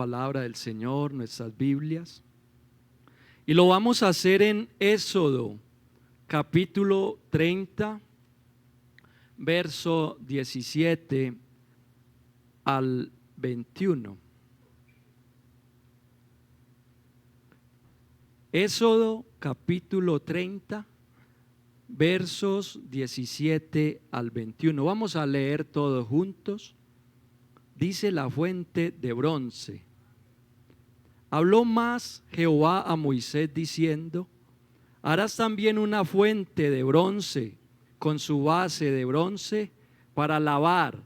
Palabra del Señor, nuestras Biblias, y lo vamos a hacer en Éxodo capítulo 30, verso 17 al 21. Éxodo capítulo 30, versos 17 al 21. Vamos a leer todos juntos. Dice la fuente de bronce: habló más Jehová a Moisés diciendo: harás también una fuente de bronce con su base de bronce para lavar,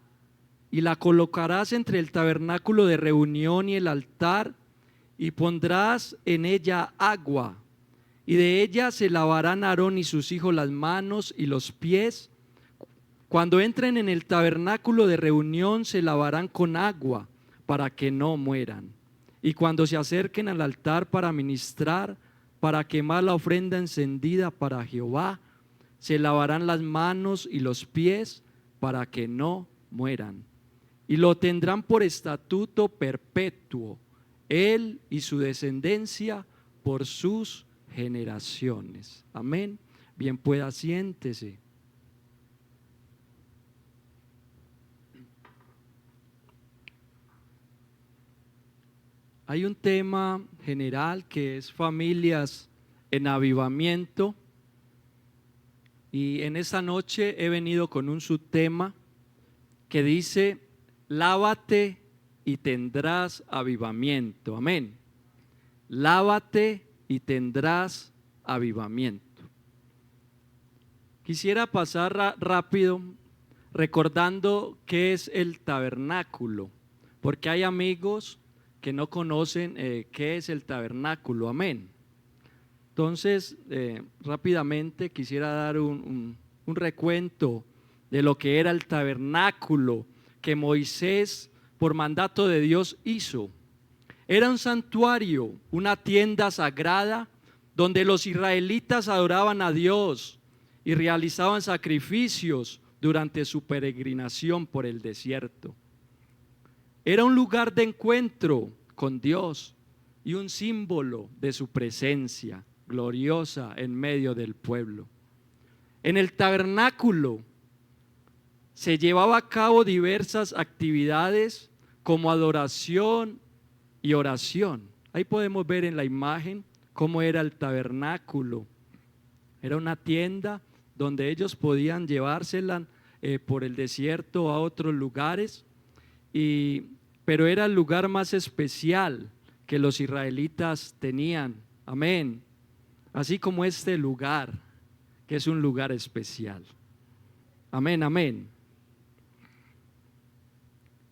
y la colocarás entre el tabernáculo de reunión y el altar, y pondrás en ella agua, y de ella se lavarán Aarón y sus hijos las manos y los pies. Cuando entren en el tabernáculo de reunión se lavarán con agua para que no mueran. Y cuando se acerquen al altar para ministrar, para quemar la ofrenda encendida para Jehová, se lavarán las manos y los pies para que no mueran. Y lo tendrán por estatuto perpetuo, él y su descendencia por sus generaciones. Amén. Bien, pueda, siéntese. Hay un tema general que es familias en avivamiento, y en esta noche he venido con un subtema que dice: lávate y tendrás avivamiento. Amén. Lávate y tendrás avivamiento. Quisiera pasar rápido recordando qué es el tabernáculo, porque hay amigos que no conocen qué es el tabernáculo. Amén. Entonces, rápidamente quisiera dar un recuento de lo que era el tabernáculo que Moisés, por mandato de Dios, hizo. Era un santuario, una tienda sagrada donde los israelitas adoraban a Dios y realizaban sacrificios durante su peregrinación por el desierto. Era un lugar de encuentro con Dios y un símbolo de su presencia gloriosa en medio del pueblo. En el tabernáculo se llevaba a cabo diversas actividades como adoración y oración. Ahí podemos ver en la imagen cómo era el tabernáculo. Era una tienda donde ellos podían llevársela por el desierto a otros lugares, pero era el lugar más especial que los israelitas tenían. Amén. Así como este lugar, que es un lugar especial. Amén, amén.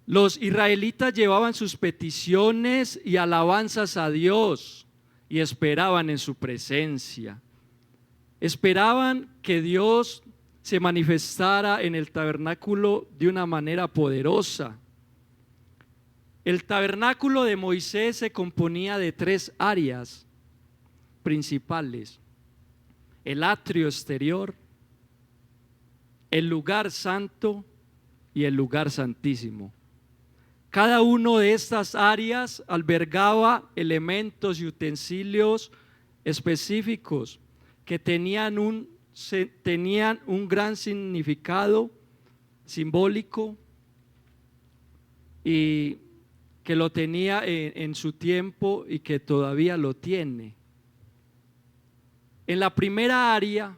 Los israelitas llevaban sus peticiones y alabanzas a Dios y esperaban en su presencia. Esperaban que Dios se manifestara en el tabernáculo de una manera poderosa. El tabernáculo de Moisés se componía de 3 áreas principales: el atrio exterior, el lugar santo y el lugar santísimo. Cada una de estas áreas albergaba elementos y utensilios específicos que tenían un gran significado simbólico, y que lo tenía en su tiempo y que todavía lo tiene. En la primera área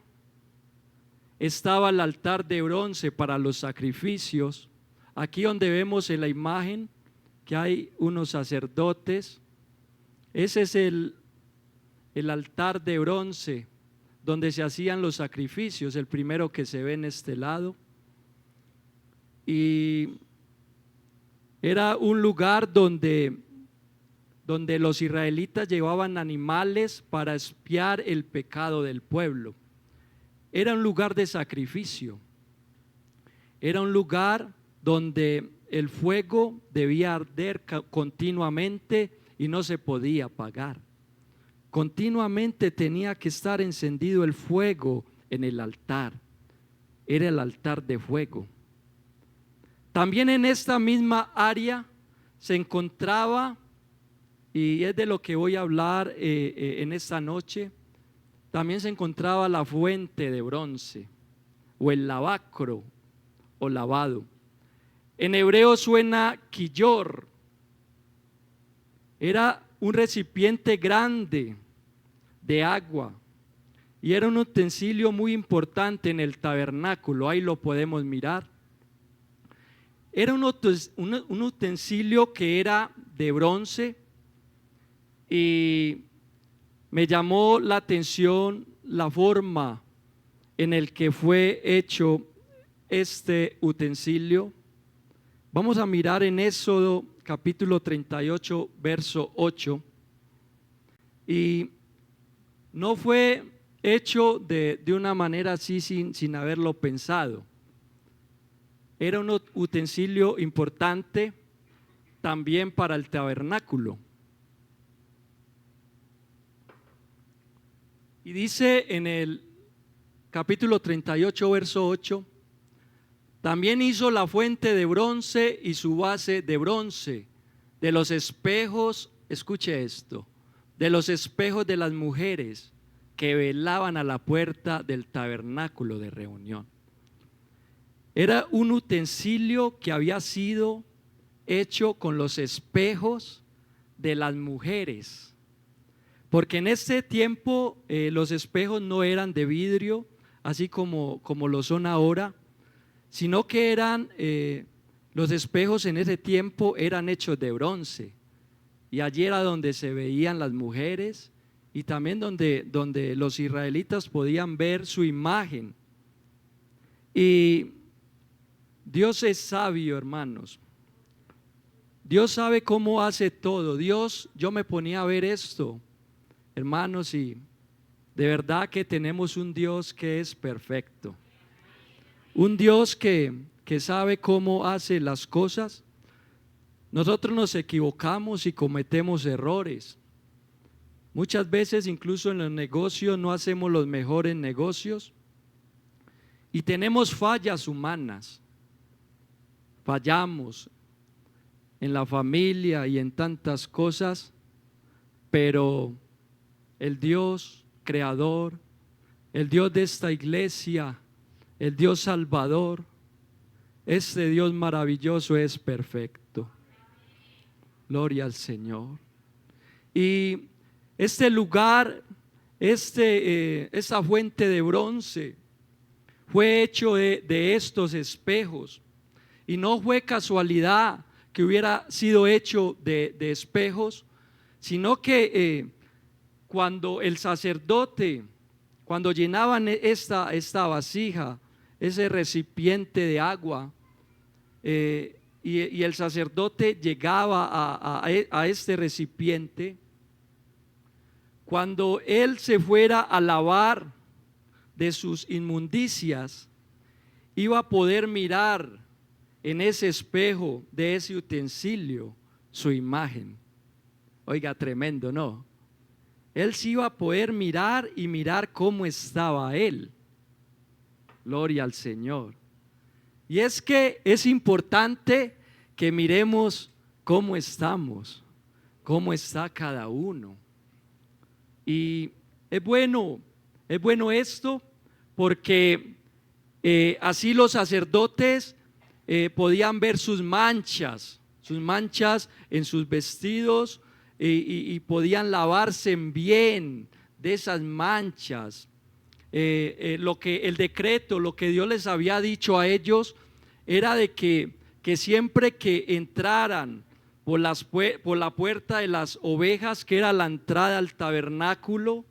estaba el altar de bronce para los sacrificios. Aquí donde vemos en la imagen que hay unos sacerdotes, ese es el altar de bronce donde se hacían los sacrificios, el primero que se ve en este lado. Y era un lugar donde los israelitas llevaban animales para expiar el pecado del pueblo. Era un lugar de sacrificio. Era un lugar donde el fuego debía arder continuamente y no se podía apagar. Continuamente tenía que estar encendido el fuego en el altar. Era el altar de fuego. También en esta misma área se encontraba y es de lo que voy a hablar en esta noche. También se encontraba la fuente de bronce o el lavacro o lavado. En hebreo suena quillor. Era un recipiente grande de agua y era un utensilio muy importante en el tabernáculo. Ahí lo podemos mirar. Era un utensilio que era de bronce y me llamó la atención la forma en el que fue hecho este utensilio. Vamos a mirar en Éxodo capítulo 38, verso 8. Y no fue hecho de una manera así sin haberlo pensado. Era un utensilio importante también para el tabernáculo. Y dice en el capítulo 38, verso 8, también hizo la fuente de bronce y su base de bronce, de los espejos, escuche esto, de los espejos de las mujeres que velaban a la puerta del tabernáculo de reunión. Era un utensilio que había sido hecho con los espejos de las mujeres. Porque en ese tiempo los espejos no eran de vidrio, así como lo son ahora, sino que eran, los espejos en ese tiempo eran hechos de bronce. Y allí era donde se veían las mujeres y también donde los israelitas podían ver su imagen. Y Dios es sabio, hermanos. Dios sabe cómo hace todo. Yo me ponía a ver esto, hermanos, y de verdad que tenemos un Dios que es perfecto. Un Dios que sabe cómo hace las cosas. Nosotros nos equivocamos y cometemos errores. Muchas veces incluso en los negocios no hacemos los mejores negocios y tenemos fallas humanas. Fallamos en la familia y en tantas cosas, pero el Dios creador, el Dios de esta iglesia, el Dios salvador, este Dios maravilloso es perfecto. Gloria al Señor. Y este lugar, esta fuente de bronce fue hecho de estos espejos. Y no fue casualidad que hubiera sido hecho de espejos, sino que cuando el sacerdote, cuando llenaban esta vasija, ese recipiente de agua, y el sacerdote llegaba a este recipiente, cuando él se fuera a lavar de sus inmundicias, iba a poder mirar en ese espejo de ese utensilio su imagen. Oiga, tremendo, ¿no? Él sí iba a poder mirar y mirar cómo estaba él. Gloria al Señor. Y es que es importante que miremos cómo estamos, cómo está cada uno. Y es bueno esto porque así los sacerdotes podían ver sus manchas en sus vestidos y podían lavarse bien de esas manchas. El decreto, lo que Dios les había dicho a ellos era de que siempre que entraran por la puerta de las ovejas, que era la entrada al tabernáculo,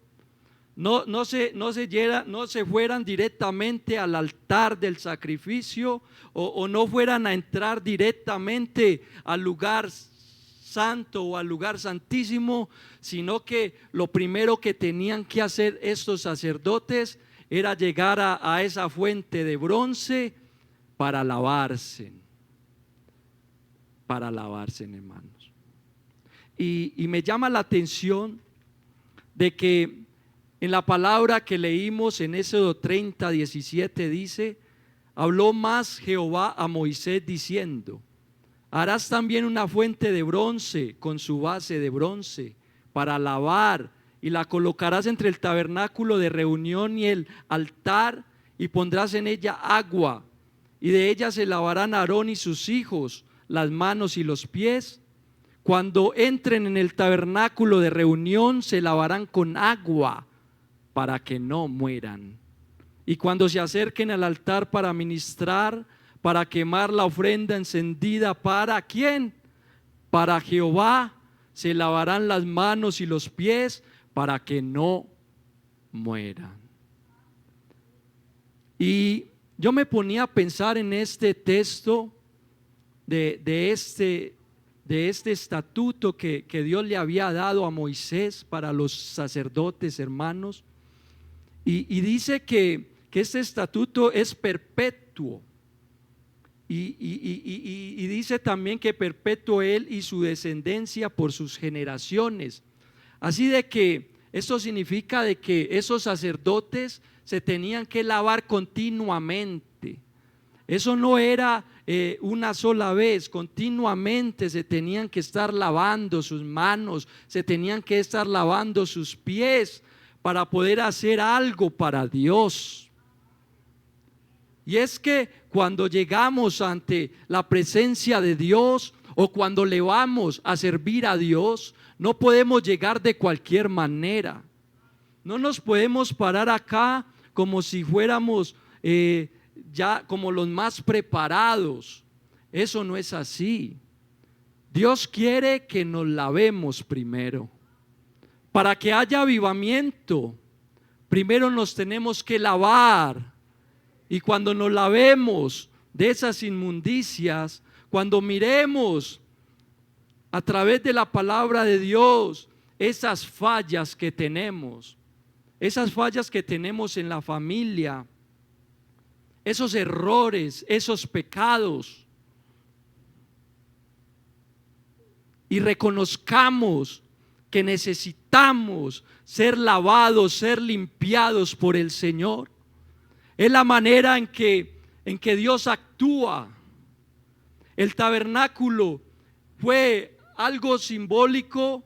no se fueran directamente al altar del sacrificio o no fueran a entrar directamente al lugar santo o al lugar santísimo, sino que lo primero que tenían que hacer estos sacerdotes era llegar a esa fuente de bronce para lavarse, hermanos. Y me llama la atención de que en la palabra que leímos en Éxodo 30, 17 dice: habló más Jehová a Moisés diciendo: Harás también una fuente de bronce con su base de bronce para lavar, y la colocarás entre el tabernáculo de reunión y el altar, y pondrás en ella agua, y de ella se lavarán Aarón y sus hijos las manos y los pies. Cuando entren en el tabernáculo de reunión se lavarán con agua para que no mueran. Y cuando se acerquen al altar para ministrar, para quemar la ofrenda encendida, ¿para quién? Para Jehová, se lavarán las manos y los pies para que no mueran. Y yo me ponía a pensar en este texto de este estatuto que Dios le había dado a Moisés para los sacerdotes, hermanos, y dice que este estatuto es perpetuo, y dice también que perpetuo él y su descendencia por sus generaciones. Así de que esto significa de que esos sacerdotes se tenían que lavar continuamente. Eso no era una sola vez, continuamente se tenían que estar lavando sus manos, se tenían que estar lavando sus pies para poder hacer algo para Dios. Y es que cuando llegamos ante la presencia de Dios o cuando le vamos a servir a Dios, no podemos llegar de cualquier manera. No nos podemos parar acá como si fuéramos ya como los más preparados. Eso no es así. Dios quiere que nos lavemos primero. Para que haya avivamiento, primero nos tenemos que lavar. Y cuando nos lavemos de esas inmundicias, cuando miremos a través de la palabra de Dios esas fallas que tenemos, en la familia, esos errores, esos pecados, y reconozcamos que necesitamos ser lavados, ser limpiados por el Señor. Es la manera en que Dios actúa. El tabernáculo fue algo simbólico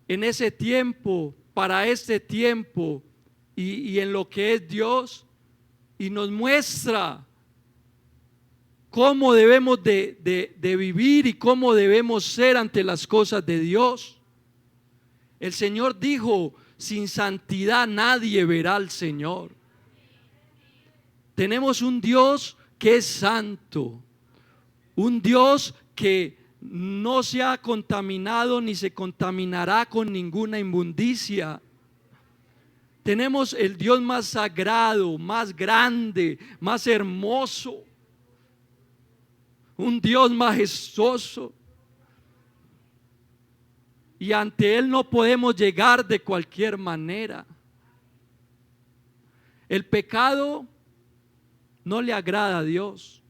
en ese tiempo, para este tiempo, y en lo que es Dios, y nos muestra cómo debemos de vivir y cómo debemos ser ante las cosas de Dios. El Señor dijo: sin santidad nadie verá al Señor. Tenemos un Dios que es santo, un Dios que no se ha contaminado ni se contaminará con ninguna inmundicia. Tenemos el Dios más sagrado, más grande, más hermoso, un Dios majestuoso, y ante Él no podemos llegar de cualquier manera. El pecado no le agrada a Dios,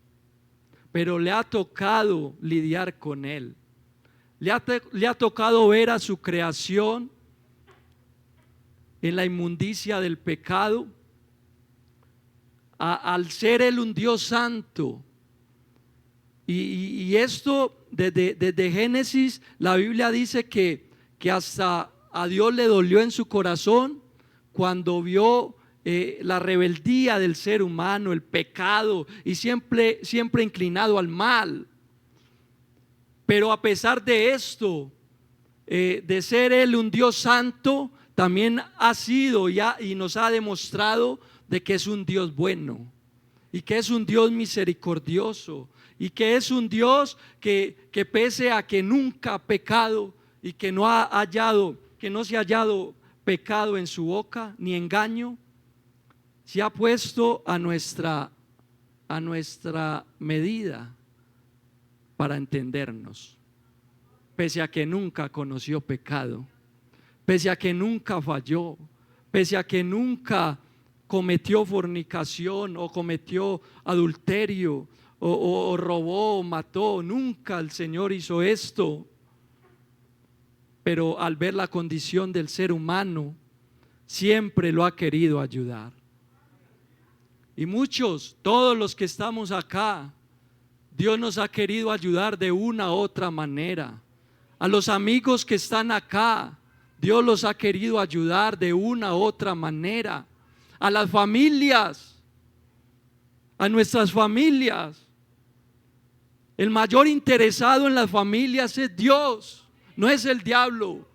pero le ha tocado lidiar con él. Le ha tocado ver a su creación en la inmundicia del pecado, al ser Él un Dios santo. Y esto desde Génesis, la Biblia dice que hasta a Dios le dolió en su corazón cuando vio la rebeldía del ser humano, el pecado, y siempre inclinado al mal. Pero a pesar de esto, de ser Él un Dios santo, también ha sido y nos ha demostrado de que es un Dios bueno, y que es un Dios misericordioso, y que es un Dios que pese a que nunca ha pecado y que no se ha hallado pecado en su boca ni engaño, se ha puesto a nuestra medida para entendernos, pese a que nunca conoció pecado, pese a que nunca falló, pese a que nunca cometió fornicación o cometió adulterio o robó o mató. Nunca el Señor hizo esto. Pero al ver la condición del ser humano, siempre lo ha querido ayudar. Y muchos, todos los que estamos acá, Dios nos ha querido ayudar de una u otra manera. A los amigos que están acá, Dios los ha querido ayudar de una u otra manera. A las familias, a nuestras familias. El mayor interesado en las familias es Dios, no es el diablo,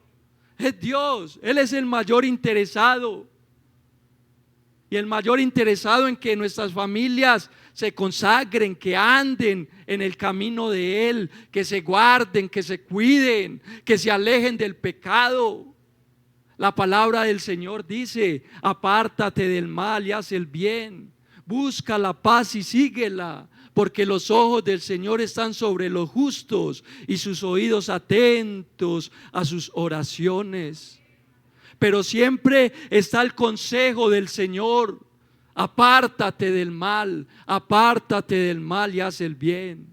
es Dios. Él es el mayor interesado. Y el mayor interesado en que nuestras familias se consagren, que anden en el camino de Él, que se guarden, que se cuiden, que se alejen del pecado. La palabra del Señor dice: apártate del mal y haz el bien, busca la paz y síguela, porque los ojos del Señor están sobre los justos y sus oídos atentos a sus oraciones. Pero siempre está el consejo del Señor: apártate del mal y haz el bien.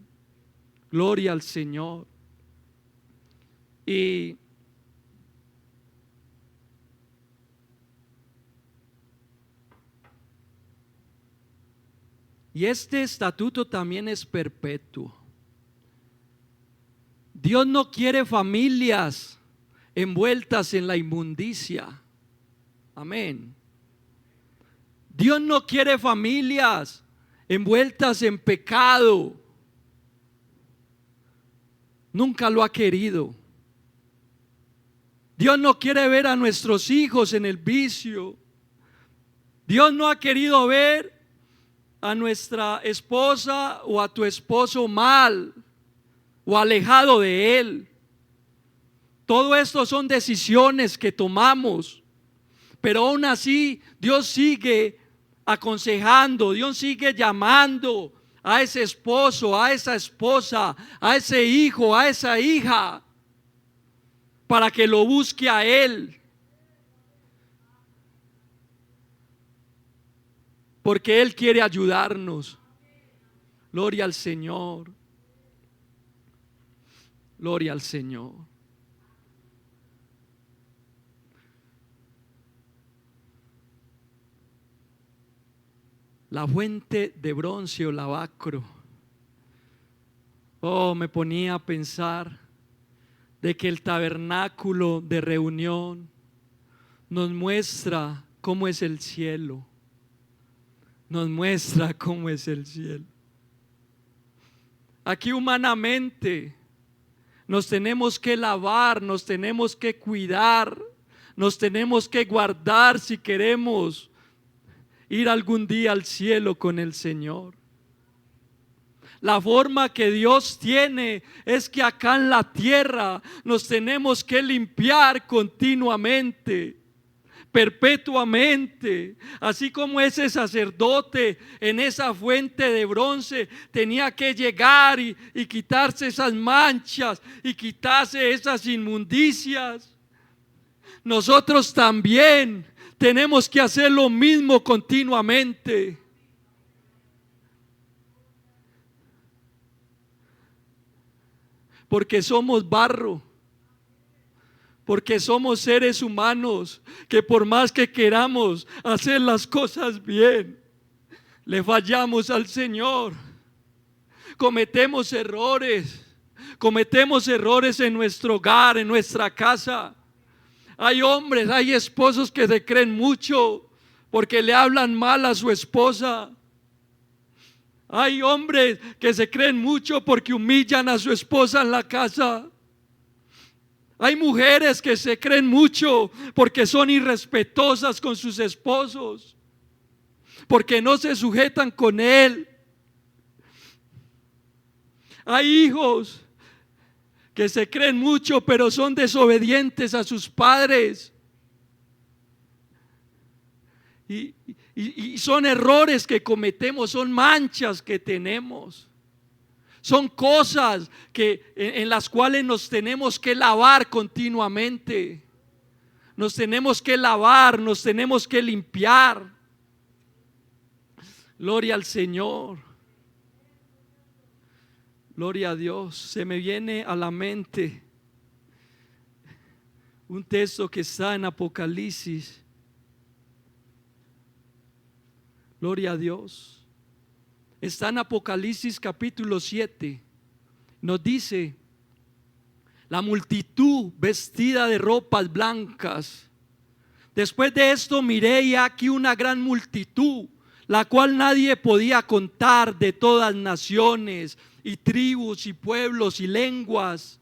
Gloria al Señor. Y este estatuto también es perpetuo. Dios no quiere familias envueltas en la inmundicia. Amén. Dios no quiere familias envueltas en pecado. Nunca lo ha querido. Dios no quiere ver a nuestros hijos en el vicio. Dios no ha querido ver a nuestra esposa o a tu esposo mal o alejado de Él. Todo esto son decisiones que tomamos, pero aún así Dios sigue aconsejando, Dios sigue llamando a ese esposo, a esa esposa, a ese hijo, a esa hija, para que lo busque a Él. Porque Él quiere ayudarnos. Gloria al Señor. Gloria al Señor. La fuente de bronce o lavacro. Oh, me ponía a pensar de que el tabernáculo de reunión nos muestra cómo es el cielo. Nos muestra cómo es el cielo. Aquí humanamente nos tenemos que lavar, nos tenemos que cuidar, nos tenemos que guardar si queremos ir algún día al cielo con el Señor. La forma que Dios tiene es que acá en la tierra nos tenemos que limpiar continuamente, perpetuamente. Así como ese sacerdote en esa fuente de bronce tenía que llegar y quitarse esas manchas y quitarse esas inmundicias, nosotros también tenemos que hacer lo mismo continuamente. Porque somos barro. Porque somos seres humanos que por más que queramos hacer las cosas bien, le fallamos al Señor. Cometemos errores en nuestro hogar, en nuestra casa. Hay hombres, hay esposos que se creen mucho porque le hablan mal a su esposa. Hay hombres que se creen mucho porque humillan a su esposa en la casa. Hay mujeres que se creen mucho porque son irrespetuosas con sus esposos, porque no se sujetan con él. Hay hijos que se creen mucho pero son desobedientes a sus padres. Y son errores que cometemos, son manchas que tenemos. Son cosas en las cuales nos tenemos que lavar continuamente. Nos tenemos que lavar, nos tenemos que limpiar. Gloria al Señor. Gloria a Dios. Se me viene a la mente un texto que está en Apocalipsis. Gloria a Dios. está en Apocalipsis capítulo 7. Nos dice: la multitud vestida de ropas blancas. Después de esto miré y aquí una gran multitud, la cual nadie podía contar, de todas naciones y tribus y pueblos y lenguas,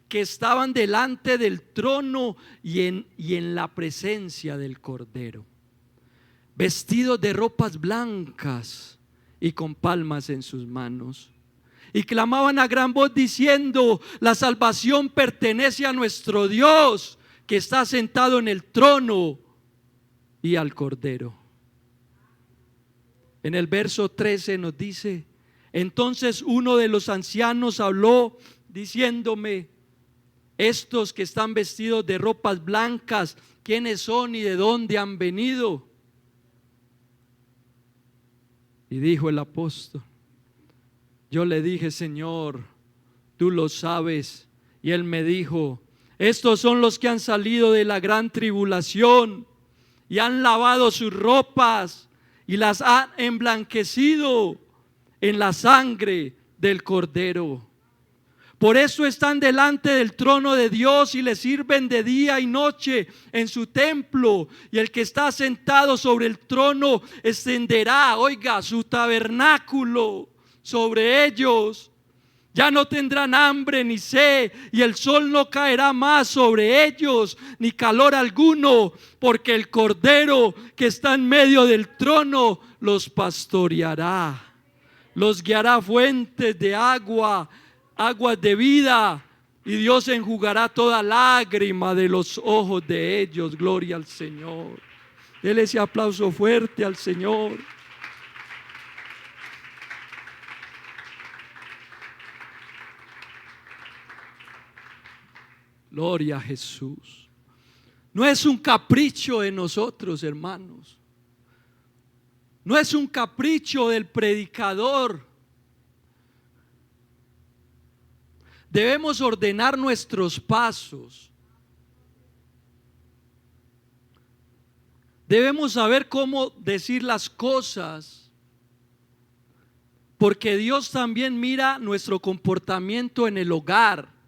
que estaban delante del trono y en la presencia del Cordero, vestidos de ropas blancas y con palmas en sus manos. Y clamaban a gran voz diciendo: la salvación pertenece a nuestro Dios, que está sentado en el trono, y al Cordero. En el verso 13 nos dice: entonces uno de los ancianos habló diciéndome: estos que están vestidos de ropas blancas, ¿quiénes son y de dónde han venido? Y dijo el apóstol: yo le dije: Señor, tú lo sabes. Y él me dijo: estos son los que han salido de la gran tribulación y han lavado sus ropas y las han emblanquecido en la sangre del Cordero. Por eso están delante del trono de Dios y le sirven de día y noche en su templo. Y el que está sentado sobre el trono extenderá, oiga, su tabernáculo sobre ellos. Ya no tendrán hambre ni sed, y el sol no caerá más sobre ellos, ni calor alguno, porque el Cordero que está en medio del trono los pastoreará, los guiará a fuentes de agua, aguas de vida, y Dios enjugará toda lágrima de los ojos de ellos. Gloria al Señor. Dele ese aplauso fuerte al Señor. Gloria a Jesús. No es un capricho de nosotros, hermanos. No es un capricho del predicador. Debemos ordenar nuestros pasos. Debemos saber cómo decir las cosas, porque Dios también mira nuestro comportamiento en el hogar.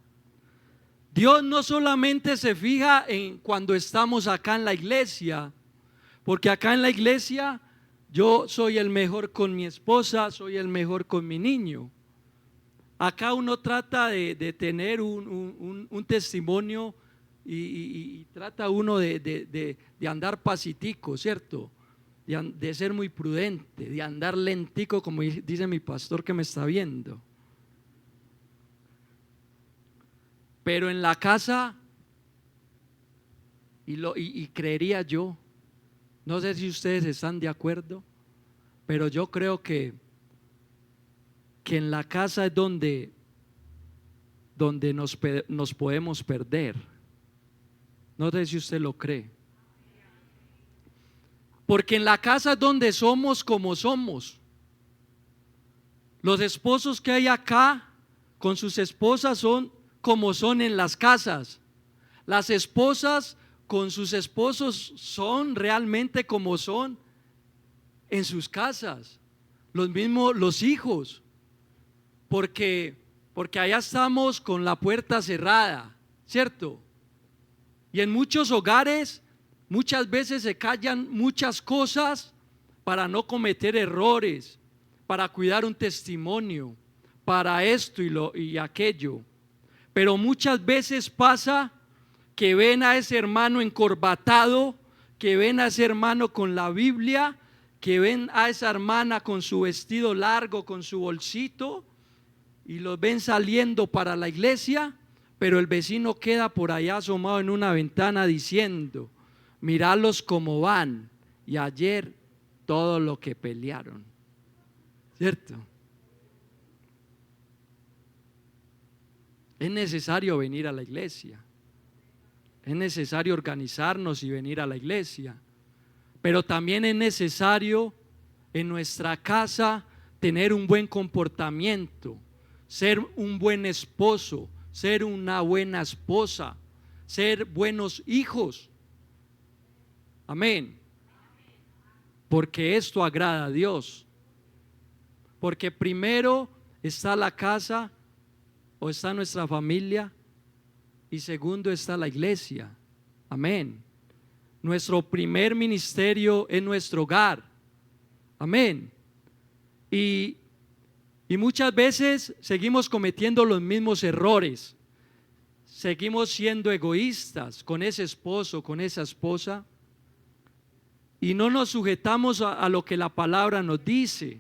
Dios no solamente se fija en cuando estamos acá en la iglesia, porque acá en la iglesia yo soy el mejor con mi esposa, soy el mejor con mi niño. Acá uno trata de tener un testimonio y trata uno de andar pacitico, ¿cierto? De ser muy prudente, de andar lentico, como dice mi pastor que me está viendo. Pero en la casa, y creería yo, no sé si ustedes están de acuerdo, pero yo creo que en la casa es donde nos podemos perder. No sé si usted lo cree. Porque en la casa es donde somos como somos. Los esposos que hay acá con sus esposas son como son en las casas. Las esposas con sus esposos son realmente como son en sus casas. Los mismos los hijos, porque allá estamos con la puerta cerrada, ¿cierto? Y en muchos hogares muchas veces se callan muchas cosas para no cometer errores, para cuidar un testimonio, para esto y aquello. Pero muchas veces pasa que ven a ese hermano encorbatado, que ven a ese hermano con la Biblia, que ven a esa hermana con su vestido largo, con su bolsito, y los ven saliendo para la iglesia, pero el vecino queda por allá asomado en una ventana diciendo: míralos cómo van, y ayer todo lo que pelearon, ¿cierto? Es necesario venir a la iglesia, es necesario organizarnos y venir a la iglesia, pero también es necesario en nuestra casa tener un buen comportamiento, ser un buen esposo, ser una buena esposa, ser buenos hijos. Amén. Porque esto agrada a Dios. Porque primero está la casa o está nuestra familia y segundo está la iglesia. Amén. Nuestro primer ministerio es nuestro hogar. Amén. Y muchas veces seguimos cometiendo los mismos errores. Seguimos siendo egoístas con ese esposo, con esa esposa, y no nos sujetamos a lo que la palabra nos dice.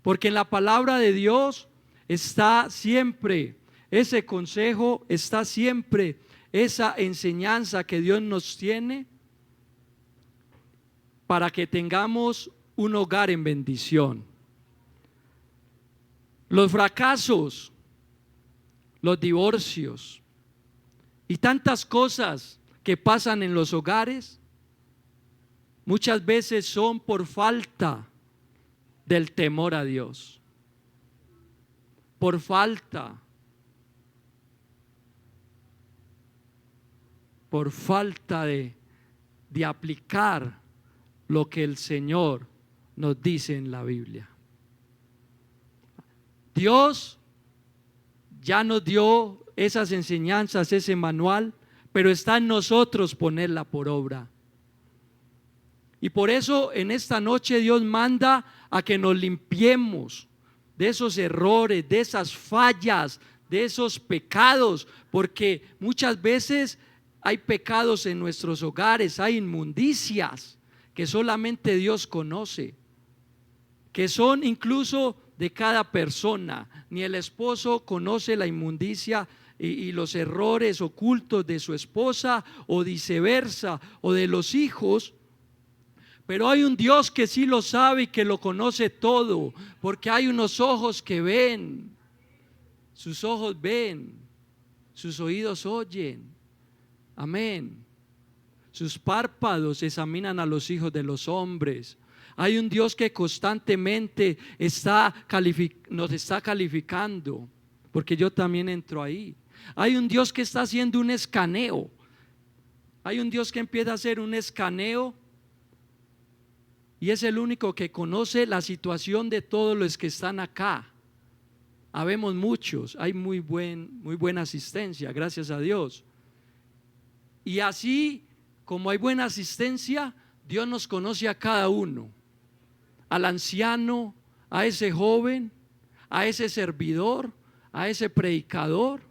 Porque en la palabra de Dios está siempre ese consejo, está siempre esa enseñanza que Dios nos tiene para que tengamos un hogar en bendición. Los fracasos, los divorcios y tantas cosas que pasan en los hogares muchas veces son por falta del temor a Dios, por falta de aplicar lo que el Señor nos dice en la Biblia. Dios ya nos dio esas enseñanzas, ese manual, pero está en nosotros ponerla por obra. Y por eso en esta noche Dios manda a que nos limpiemos de esos errores, de esas fallas, de esos pecados, porque muchas veces hay pecados en nuestros hogares, hay inmundicias que solamente Dios conoce, que son incluso de cada persona. Ni el esposo conoce la inmundicia y los errores ocultos de su esposa, o viceversa, o de los hijos. Pero hay un Dios que sí lo sabe y que lo conoce todo, porque hay unos ojos que ven, sus ojos ven, sus oídos oyen. Amén. Sus párpados examinan a los hijos de los hombres. Hay un Dios que constantemente nos está calificando, porque yo también entro ahí. Hay un Dios que está haciendo un escaneo. Hay un Dios que empieza a hacer un escaneo y es el único que conoce la situación de todos los que están acá. Habemos muchos, hay muy buena asistencia, gracias a Dios. Y así como hay buena asistencia, Dios nos conoce a cada uno, al anciano, a ese joven, a ese servidor, a ese predicador.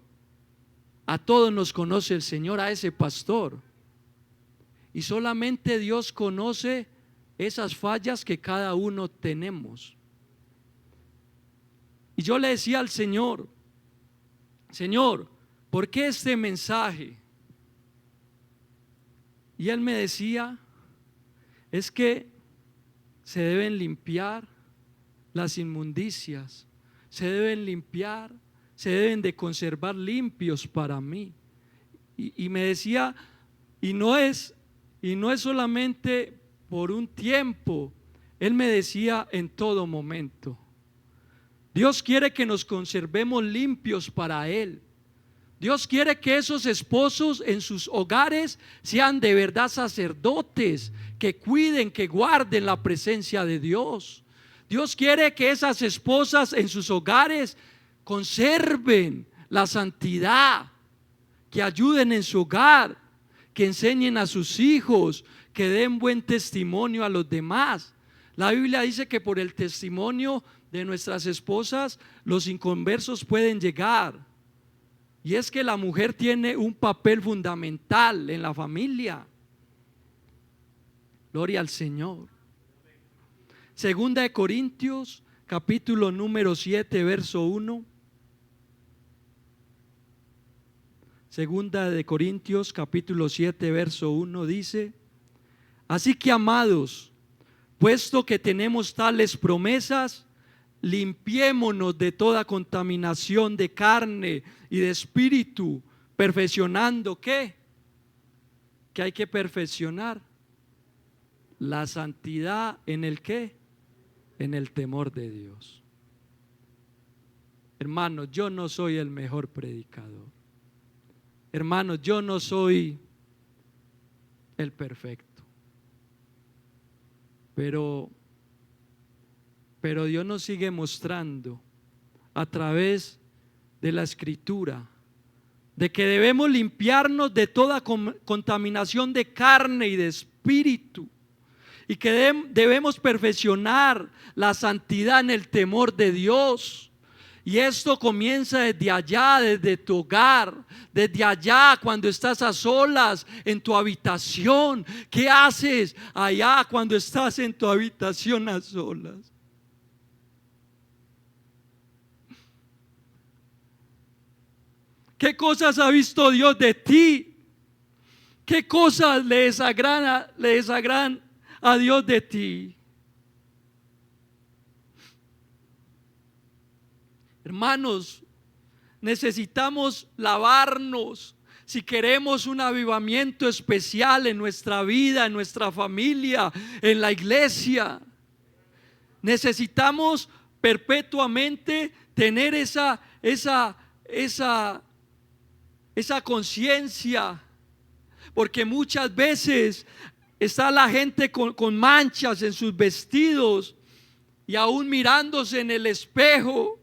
A todos nos conoce el Señor, a ese pastor. Y solamente Dios conoce esas fallas que cada uno tenemos. Y yo le decía al Señor: Señor, ¿por qué este mensaje? Y Él me decía: es que se deben limpiar las inmundicias, se deben limpiar, se deben de conservar limpios para mí. Y me decía, y no es solamente por un tiempo. Él me decía en todo momento. Dios quiere que nos conservemos limpios para Él. Dios quiere que esos esposos en sus hogares sean de verdad sacerdotes, que cuiden, que guarden la presencia de Dios. Dios quiere que esas esposas en sus hogares conserven la santidad, que ayuden en su hogar, que enseñen a sus hijos, que den buen testimonio a los demás. La Biblia dice que por el testimonio de nuestras esposas los inconversos pueden llegar. Y es que la mujer tiene un papel fundamental en la familia. Gloria al Señor. Segunda de Corintios, capítulo número 7, verso 1. Segunda de Corintios, capítulo 7, verso 1 dice: así que, amados, puesto que tenemos tales promesas, limpiémonos de toda contaminación de carne y de espíritu, perfeccionando ¿qué? ¿Qué hay que perfeccionar? La santidad en el ¿qué? En el temor de Dios. Hermanos, yo no soy el mejor predicador. Hermanos, yo no soy el perfecto. Pero Pero Dios nos sigue mostrando a través de la Escritura de que debemos limpiarnos de toda contaminación de carne y de espíritu, y que debemos perfeccionar la santidad en el temor de Dios. Y esto comienza desde allá, desde tu hogar, desde allá cuando estás a solas en tu habitación. ¿Qué haces allá cuando estás en tu habitación a solas? ¿Qué cosas ha visto Dios de ti? ¿Qué cosas le desagradan a Dios de ti? Hermanos, necesitamos lavarnos si queremos un avivamiento especial en nuestra vida, en nuestra familia, en la iglesia. Necesitamos perpetuamente tener esa conciencia, porque muchas veces está la gente con manchas en sus vestidos y aún mirándose en el espejo,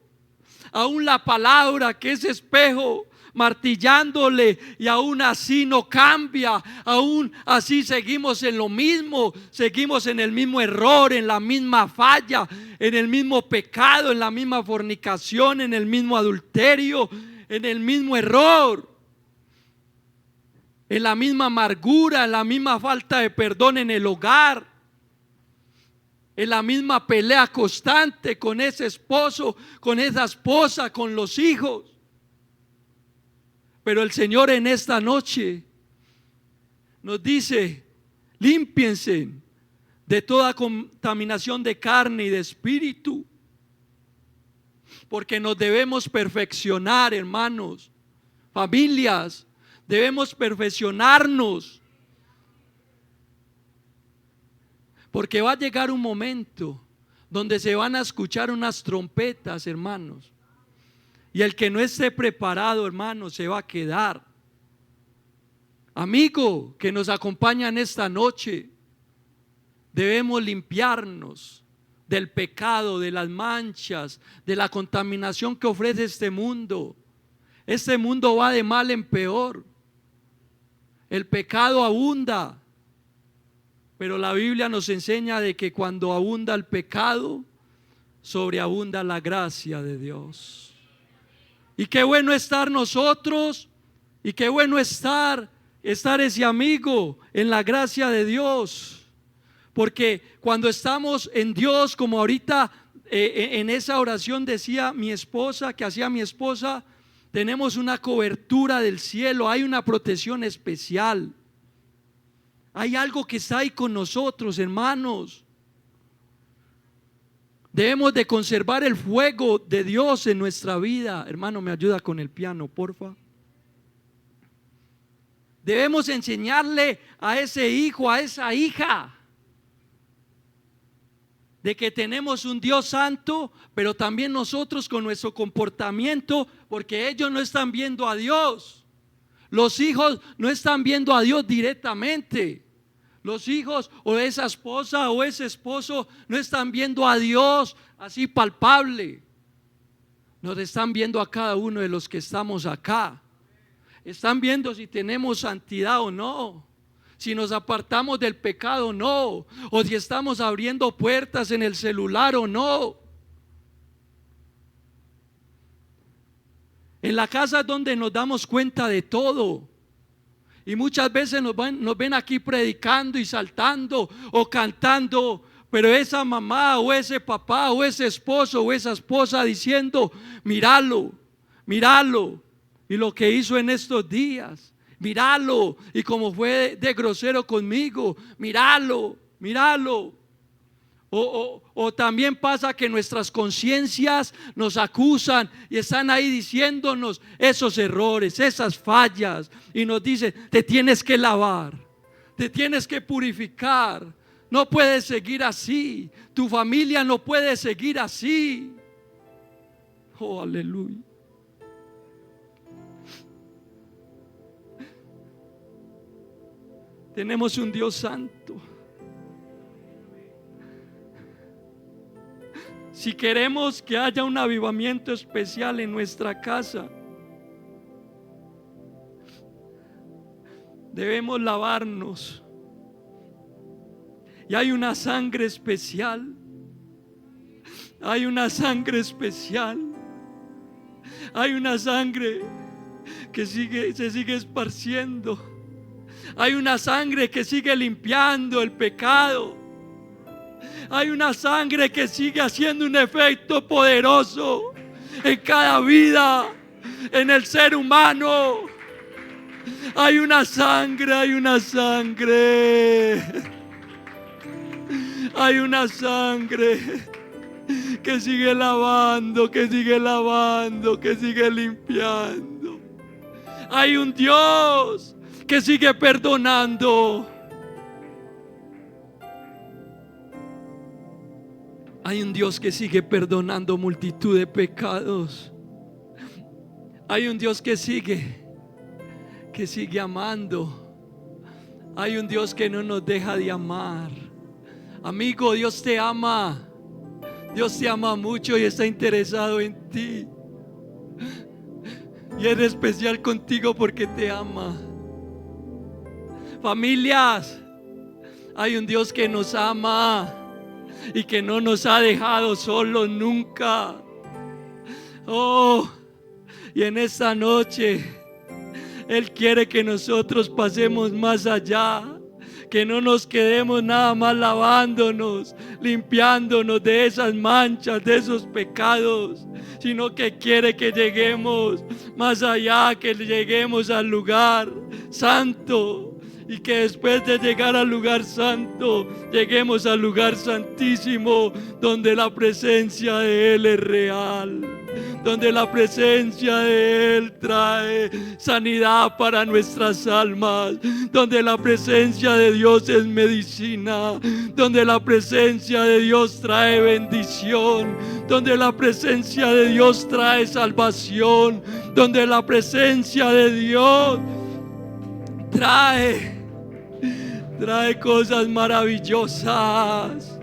aún la palabra que es espejo martillándole, y aún así no cambia, aún así seguimos en lo mismo, seguimos en el mismo error, en la misma falla, en el mismo pecado, en la misma fornicación, en el mismo adulterio, en el mismo error, en la misma amargura, en la misma falta de perdón en el hogar, en la misma pelea constante con ese esposo, con esa esposa, con los hijos. Pero el Señor en esta noche nos dice: límpiense de toda contaminación de carne y de espíritu, porque nos debemos perfeccionar, hermanos, familias, debemos perfeccionarnos, porque va a llegar un momento donde se van a escuchar unas trompetas, hermanos, y el que no esté preparado, hermanos, se va a quedar. Amigo que nos acompaña en esta noche, debemos limpiarnos del pecado, de las manchas, de la contaminación que ofrece este mundo. Este mundo va de mal en peor. El pecado abunda, pero la Biblia nos enseña de que cuando abunda el pecado, sobreabunda la gracia de Dios. Y qué bueno estar nosotros, y qué bueno estar ese amigo en la gracia de Dios, porque cuando estamos en Dios, como ahorita en esa oración decía mi esposa, que hacía mi esposa, tenemos una cobertura del cielo, hay una protección especial, hay algo que está ahí con nosotros, hermanos. Debemos de conservar el fuego de Dios en nuestra vida. Hermano, me ayuda con el piano, porfa. Debemos enseñarle a ese hijo, a esa hija, de que tenemos un Dios santo, pero también nosotros con nuestro comportamiento, porque ellos no están viendo a Dios. Los hijos no están viendo a Dios directamente. Los hijos o esa esposa o ese esposo no están viendo a Dios así palpable. Nos están viendo a cada uno de los que estamos acá. Están viendo si tenemos santidad o no, si nos apartamos del pecado o no, o si estamos abriendo puertas en el celular o no. En la casa es donde nos damos cuenta de todo. Y muchas veces nos ven aquí predicando y saltando o cantando, pero esa mamá o ese papá o ese esposo o esa esposa diciendo: míralo, míralo, y lo que hizo en estos días, míralo, y como fue de grosero conmigo, míralo, míralo. O también pasa que nuestras conciencias nos acusan y están ahí diciéndonos esos errores, esas fallas, y nos dicen: te tienes que lavar, te tienes que purificar, no puedes seguir así, tu familia no puede seguir así. Oh, aleluya. Tenemos un Dios santo. Si queremos que haya un avivamiento especial en nuestra casa, debemos lavarnos. Y hay una sangre especial. Hay una sangre especial. Hay una sangre que se sigue esparciendo. Hay una sangre que sigue limpiando el pecado. Hay una sangre que sigue haciendo un efecto poderoso en cada vida, en el ser humano. Hay una sangre, hay una sangre. Hay una sangre que sigue lavando, que sigue lavando, que sigue limpiando. Hay un Dios que sigue perdonando. Hay un Dios que sigue perdonando multitud de pecados. Hay un Dios que sigue amando. Hay un Dios que no nos deja de amar. Amigo, Dios te ama. Dios te ama mucho y está interesado en ti. Y es especial contigo porque te ama. Familias, hay un Dios que nos ama y que no nos ha dejado solos nunca. Oh, y en esta noche Él quiere que nosotros pasemos más allá, que no nos quedemos nada más lavándonos, limpiándonos de esas manchas, de esos pecados, sino que quiere que lleguemos más allá, que lleguemos al lugar santo. Y que después de llegar al lugar santo, lleguemos al lugar santísimo, donde la presencia de Él es real, donde la presencia de Él trae sanidad para nuestras almas, donde la presencia de Dios es medicina, donde la presencia de Dios trae bendición, donde la presencia de Dios trae salvación, donde la presencia de Dios trae cosas maravillosas.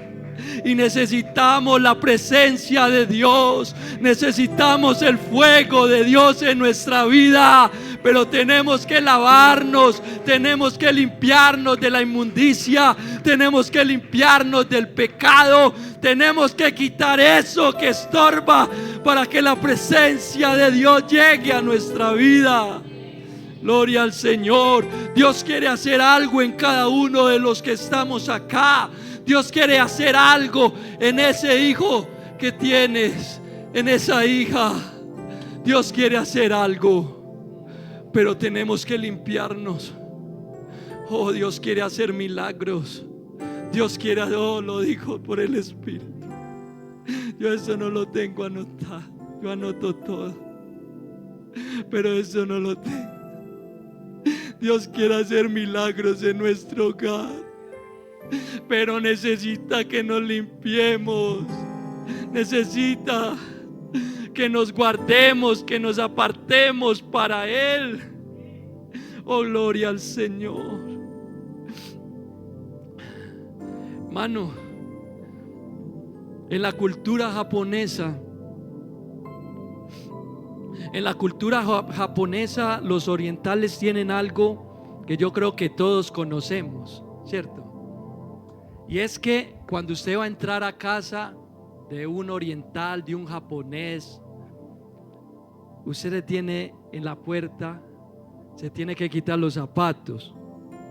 Y necesitamos la presencia de Dios, necesitamos el fuego de Dios en nuestra vida. Pero tenemos que lavarnos, tenemos que limpiarnos de la inmundicia, tenemos que limpiarnos del pecado, tenemos que quitar eso que estorba para que la presencia de Dios llegue a nuestra vida. Gloria al Señor. Dios quiere hacer algo en cada uno de los que estamos acá. Dios quiere hacer algo en ese hijo que tienes, en esa hija. Dios quiere hacer algo, pero tenemos que limpiarnos. Oh, Dios quiere hacer milagros. Dios quiere, oh, lo dijo por el Espíritu. Yo eso no lo tengo anotado. Yo anoto todo, pero eso no lo tengo. Dios quiere hacer milagros en nuestro hogar, pero necesita que nos limpiemos. Necesita que nos guardemos, que nos apartemos para Él. Oh, gloria al Señor. Mano, en la cultura japonesa, los orientales tienen algo que yo creo que todos conocemos, ¿cierto? Y es que cuando usted va a entrar a casa de un oriental, de un japonés, usted le tiene en la puerta, se tiene que quitar los zapatos,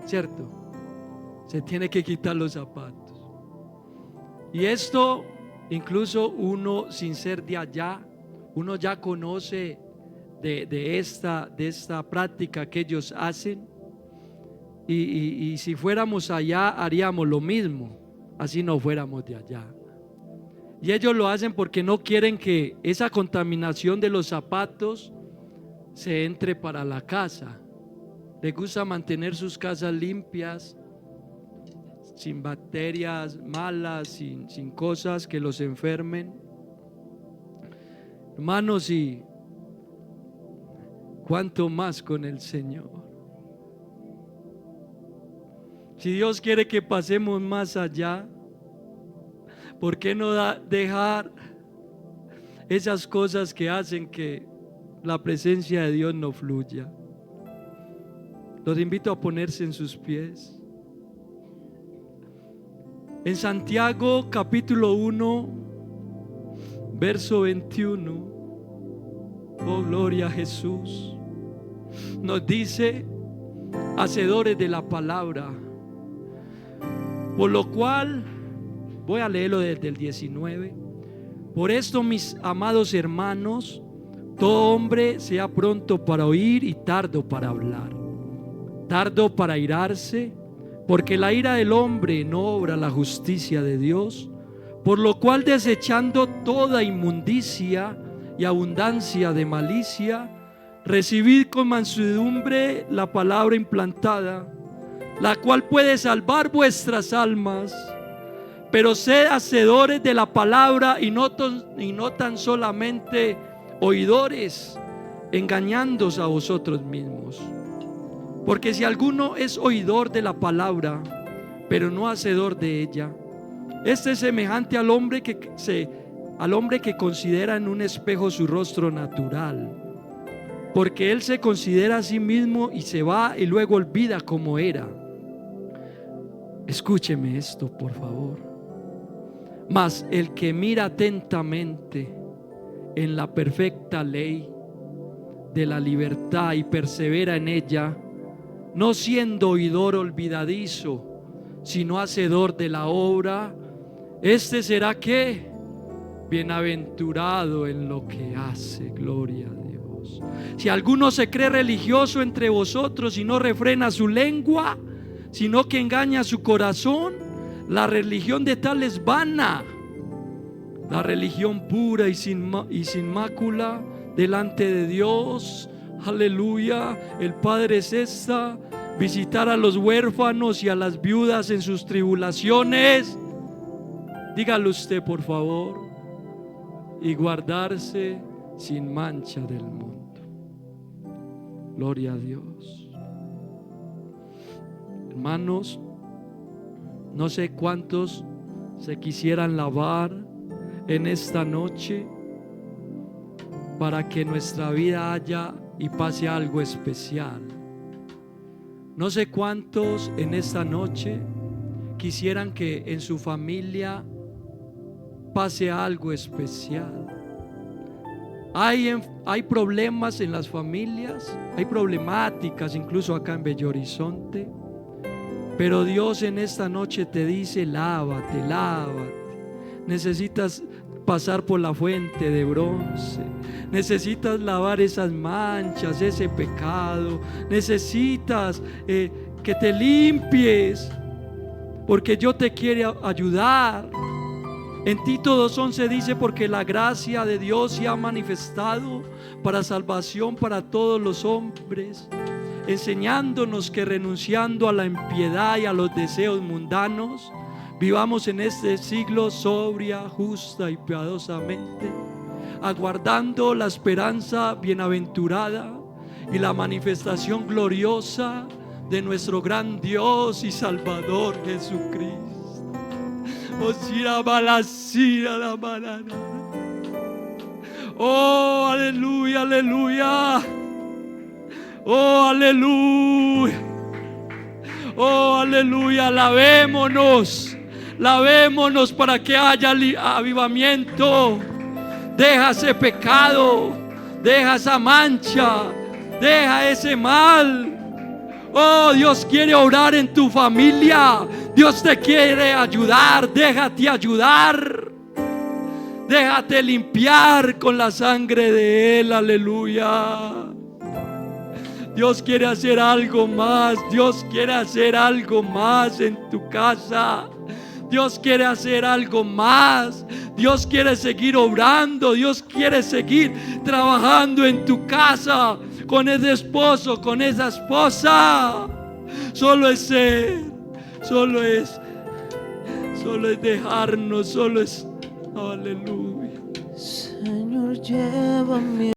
¿cierto? Se tiene que quitar los zapatos. Y esto, incluso uno sin ser de allá, uno ya conoce de esta práctica que ellos hacen. Y si fuéramos allá haríamos lo mismo, así no fuéramos de allá. Y ellos lo hacen porque no quieren que esa contaminación de los zapatos se entre para la casa. Les gusta mantener sus casas limpias, sin bacterias malas, sin cosas que los enfermen. Hermanos, y cuánto más con el Señor. Si Dios quiere que pasemos más allá, ¿por qué no dejar esas cosas que hacen que la presencia de Dios no fluya. Los invito a ponerse en sus pies. En Santiago capítulo 1, verso 21, oh gloria a Jesús, nos dice: hacedores de la palabra, por lo cual, voy a leerlo desde el 19. Por esto, mis amados hermanos, todo hombre sea pronto para oír y tardo para hablar, tardo para airarse, porque la ira del hombre no obra la justicia de Dios. Por lo cual, desechando toda inmundicia y abundancia de malicia, recibid con mansedumbre la palabra implantada, la cual puede salvar vuestras almas. Pero sed hacedores de la palabra y no tan solamente oidores, engañándoos a vosotros mismos. Porque si alguno es oidor de la palabra, pero no hacedor de ella, este es semejante al hombre que considera en un espejo su rostro natural, porque él se considera a sí mismo y se va y luego olvida cómo era. Escúcheme esto, por favor. Mas el que mira atentamente en la perfecta ley de la libertad y persevera en ella, no siendo oidor olvidadizo, sino hacedor de la obra, este será ¿qué? Bienaventurado en lo que hace. Gloria a Dios. Si alguno se cree religioso entre vosotros y no refrena su lengua, sino que engaña su corazón, la religión de tal es vana. La religión pura y sin mácula delante de Dios, aleluya, el Padre, es esta: visitar a los huérfanos y a las viudas en sus tribulaciones. Dígalo usted, por favor. Y guardarse sin mancha del mundo. Gloria a Dios. Hermanos, no sé cuántos se quisieran lavar en esta noche para que nuestra vida haya y pase algo especial. No sé cuántos en esta noche quisieran que en su familia pase algo especial. Hay problemas en las familias, hay problemáticas incluso acá en Bello Horizonte, pero Dios en esta noche te dice: lávate, lávate. Necesitas pasar por la fuente de bronce, necesitas lavar esas manchas, ese pecado, necesitas que te limpies, porque yo te quiero ayudar. En Tito 2:11 dice: porque la gracia de Dios se ha manifestado para salvación para todos los hombres, enseñándonos que renunciando a la impiedad y a los deseos mundanos, vivamos en este siglo sobria, justa y piadosamente, aguardando la esperanza bienaventurada y la manifestación gloriosa de nuestro gran Dios y Salvador Jesucristo. Oh, aleluya, aleluya. Oh, aleluya. Oh, aleluya. Lavémonos para que haya avivamiento. Deja ese pecado, deja esa mancha, deja ese mal. Oh, Dios quiere obrar en tu familia. Dios te quiere ayudar. Déjate ayudar. Déjate limpiar con la sangre de Él. Aleluya. Dios quiere hacer algo más. Dios quiere hacer algo más en tu casa. Dios quiere hacer algo más. Dios quiere seguir obrando. Dios quiere seguir trabajando en tu casa, con ese esposo, con esa esposa. Solo es ser, solo es dejarnos, solo es, aleluya. Señor, llévame.